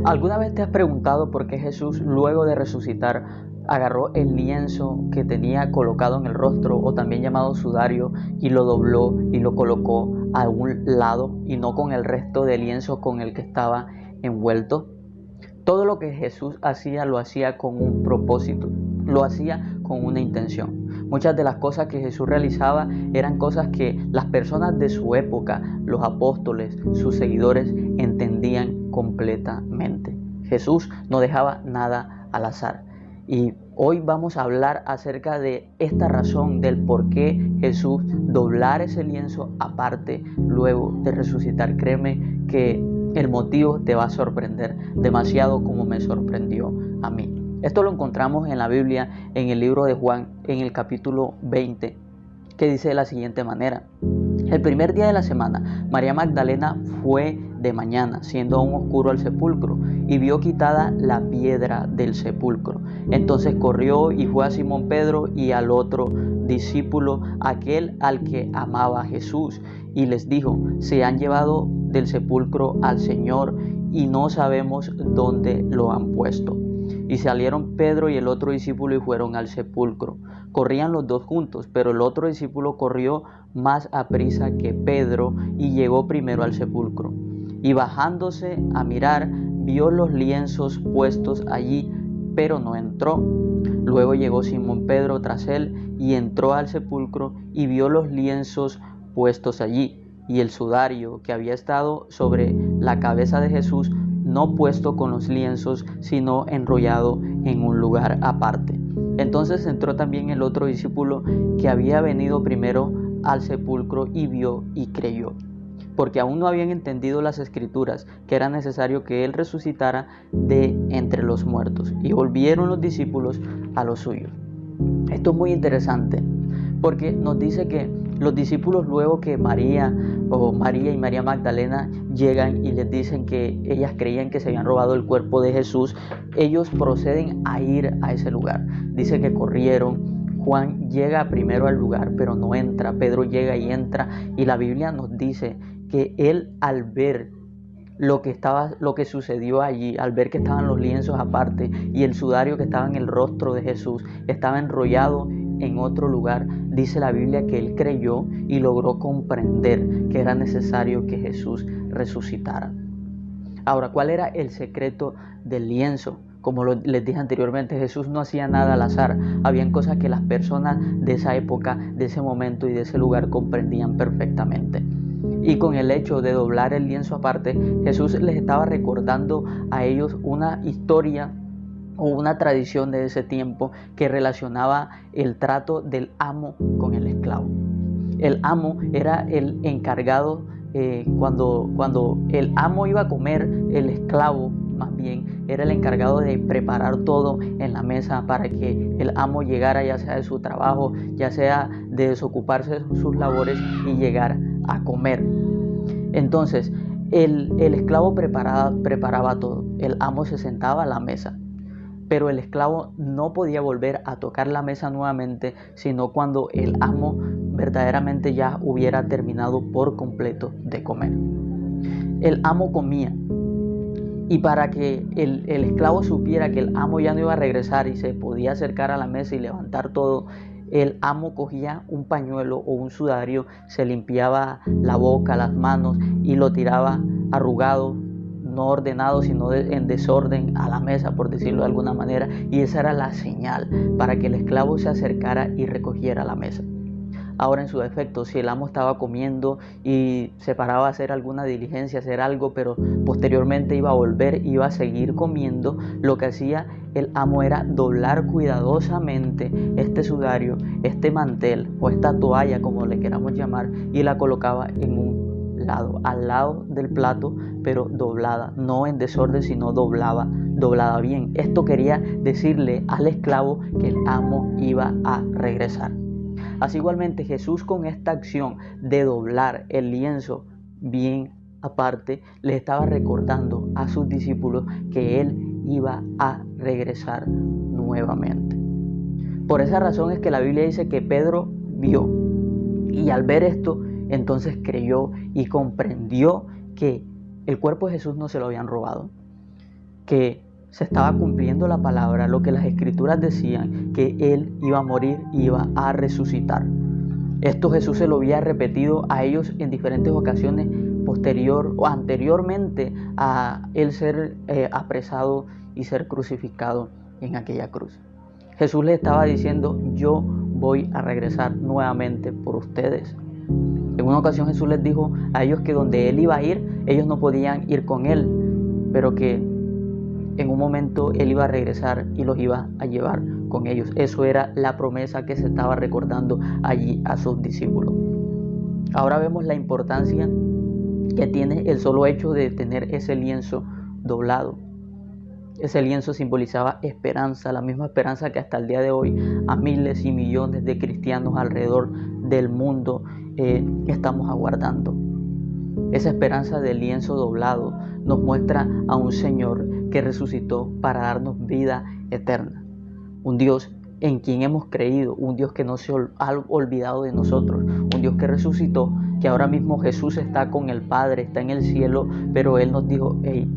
¿Alguna vez te has preguntado por qué Jesús, luego de resucitar, agarró el lienzo que tenía colocado en el rostro, o también llamado sudario, y lo dobló y lo colocó a un lado y no con el resto de lienzo con el que estaba envuelto? Todo lo que Jesús hacía lo hacía con un propósito, lo hacía con una intención. Muchas de las cosas que Jesús realizaba eran cosas que las personas de su época, los apóstoles, sus seguidores, entendían completamente. Jesús no dejaba nada al azar. Y hoy vamos a hablar acerca de esta razón del por qué Jesús doblar ese lienzo aparte luego de resucitar. Créeme que el motivo te va a sorprender demasiado como me sorprendió a mí. Esto lo encontramos en la Biblia, en el libro de Juan, en el capítulo 20, que dice de la siguiente manera. El primer día de la semana, María Magdalena fue de mañana, siendo aún oscuro, al sepulcro, y vio quitada la piedra del sepulcro. Entonces corrió y fue a Simón Pedro y al otro discípulo, aquel al que amaba a Jesús, y les dijo: se han llevado del sepulcro al Señor y no sabemos dónde lo han puesto. Y salieron Pedro y el otro discípulo y fueron al sepulcro. Corrían los dos juntos, pero el otro discípulo corrió más aprisa que Pedro y llegó primero al sepulcro. Y bajándose a mirar, vio los lienzos puestos allí, pero no entró. Luego llegó Simón Pedro tras él y entró al sepulcro y vio los lienzos puestos allí, y el sudario que había estado sobre la cabeza de Jesús, no puesto con los lienzos, sino enrollado en un lugar aparte. Entonces entró también el otro discípulo que había venido primero al sepulcro y vio y creyó, porque aún no habían entendido las escrituras, que era necesario que él resucitara de entre los muertos. Y volvieron los discípulos a lo suyo. Esto es muy interesante, porque nos dice que los discípulos, luego que María y María Magdalena llegan y les dicen que ellas creían que se habían robado el cuerpo de Jesús, ellos proceden a ir a ese lugar. Dice que corrieron. Juan llega primero al lugar, pero no entra. Pedro llega y entra, y la Biblia nos dice que él, al ver lo que sucedió allí, al ver que estaban los lienzos aparte y el sudario que estaba en el rostro de Jesús estaba enrollado en otro lugar, dice la Biblia que él creyó y logró comprender que era necesario que Jesús resucitara. Ahora, ¿cuál era el secreto del lienzo? Como les dije anteriormente, Jesús no hacía nada al azar. Habían cosas que las personas de esa época, de ese momento y de ese lugar comprendían perfectamente. Y con el hecho de doblar el lienzo aparte, Jesús les estaba recordando a ellos una historia o una tradición de ese tiempo que relacionaba el trato del amo con el esclavo. El amo era el encargado, cuando el amo iba a comer, el esclavo más bien era el encargado de preparar todo en la mesa para que el amo llegara, ya sea de su trabajo, ya sea de desocuparse de sus labores, y llegar a comer. Entonces el esclavo preparaba todo, el amo se sentaba a la mesa, pero el esclavo no podía volver a tocar la mesa nuevamente, sino cuando el amo verdaderamente ya hubiera terminado por completo de comer. El amo comía, y para que el esclavo supiera que el amo ya no iba a regresar y se podía acercar a la mesa y levantar todo, el amo cogía un pañuelo o un sudario, se limpiaba la boca, las manos, y lo tiraba arrugado, no ordenado, sino en desorden a la mesa, por decirlo de alguna manera, y esa era la señal para que el esclavo se acercara y recogiera la mesa. Ahora, en su defecto, si el amo estaba comiendo y se paraba a hacer alguna diligencia, hacer algo, pero posteriormente iba a volver, iba a seguir comiendo, lo que hacía el amo era doblar cuidadosamente este sudario, este mantel o esta toalla, como le queramos llamar, y la colocaba en un lado, al lado del plato, pero doblada, no en desorden, sino doblada bien. Esto quería decirle al esclavo que el amo iba a regresar. Así igualmente Jesús, con esta acción de doblar el lienzo bien aparte, les estaba recordando a sus discípulos que Él iba a regresar nuevamente. Por esa razón es que la Biblia dice que Pedro vio, y al ver esto, entonces creyó y comprendió que el cuerpo de Jesús no se lo habían robado. que se estaba cumpliendo la palabra, lo que las escrituras decían, que Él iba a morir y iba a resucitar. Esto Jesús se lo había repetido a ellos en diferentes ocasiones anteriormente a Él ser apresado y ser crucificado en aquella cruz. Jesús les estaba diciendo: yo voy a regresar nuevamente por ustedes. En una ocasión Jesús les dijo a ellos que donde Él iba a ir, ellos no podían ir con Él, pero que en un momento Él iba a regresar y los iba a llevar con ellos. Eso era la promesa que se estaba recordando allí a sus discípulos. Ahora vemos la importancia que tiene el solo hecho de tener ese lienzo doblado. Ese lienzo simbolizaba esperanza, la misma esperanza que hasta el día de hoy a miles y millones de cristianos alrededor del mundo estamos aguardando. Esa esperanza del lienzo doblado nos muestra a un Señor que resucitó para darnos vida eterna. Un Dios en quien hemos creído, un Dios que no se ha olvidado de nosotros, un Dios que resucitó, que ahora mismo Jesús está con el Padre, está en el cielo, pero Él nos dijo: hey,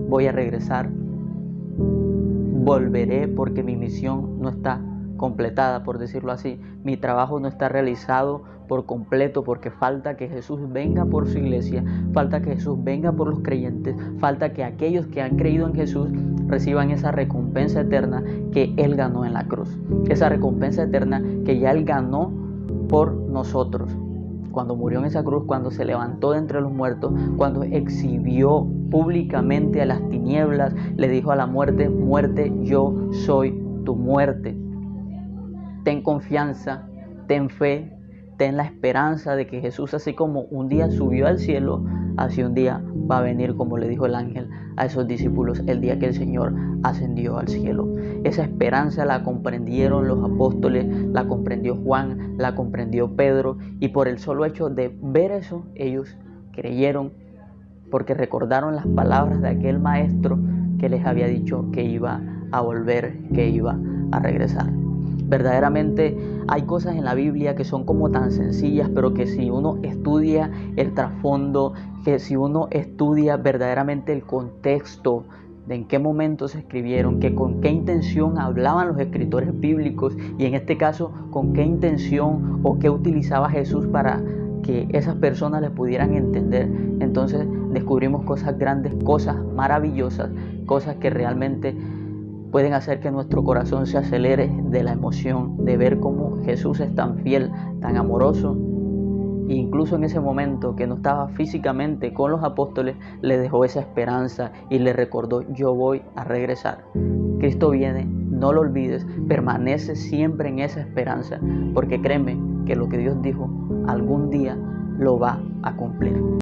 voy a regresar, volveré porque mi misión no está completada, por decirlo así. Mi trabajo no está realizado por completo, porque falta que Jesús venga por su iglesia, falta que Jesús venga por los creyentes, falta que aquellos que han creído en Jesús reciban esa recompensa eterna que Él ganó en la cruz, esa recompensa eterna que ya Él ganó por nosotros. Cuando murió en esa cruz, cuando se levantó de entre los muertos, cuando exhibió públicamente a las tinieblas, le dijo a la muerte: muerte, yo soy tu muerte. Ten confianza, ten fe, ten la esperanza de que Jesús, así como un día subió al cielo, así un día va a venir, como le dijo el ángel a esos discípulos el día que el Señor ascendió al cielo. Esa esperanza la comprendieron los apóstoles, la comprendió Juan, la comprendió Pedro, y por el solo hecho de ver eso, ellos creyeron, porque recordaron las palabras de aquel maestro que les había dicho que iba a volver, que iba a regresar. Verdaderamente hay cosas en la Biblia que son como tan sencillas, pero que si uno estudia el trasfondo, que si uno estudia verdaderamente el contexto de en qué momento se escribieron, que con qué intención hablaban los escritores bíblicos, y en este caso con qué intención o qué utilizaba Jesús para que esas personas le pudieran entender, entonces descubrimos cosas grandes, cosas maravillosas, cosas que realmente pueden hacer que nuestro corazón se acelere de la emoción de ver cómo Jesús es tan fiel, tan amoroso. E incluso en ese momento que no estaba físicamente con los apóstoles, le dejó esa esperanza y le recordó: yo voy a regresar. Cristo viene, no lo olvides, permanece siempre en esa esperanza, porque créeme que lo que Dios dijo algún día lo va a cumplir.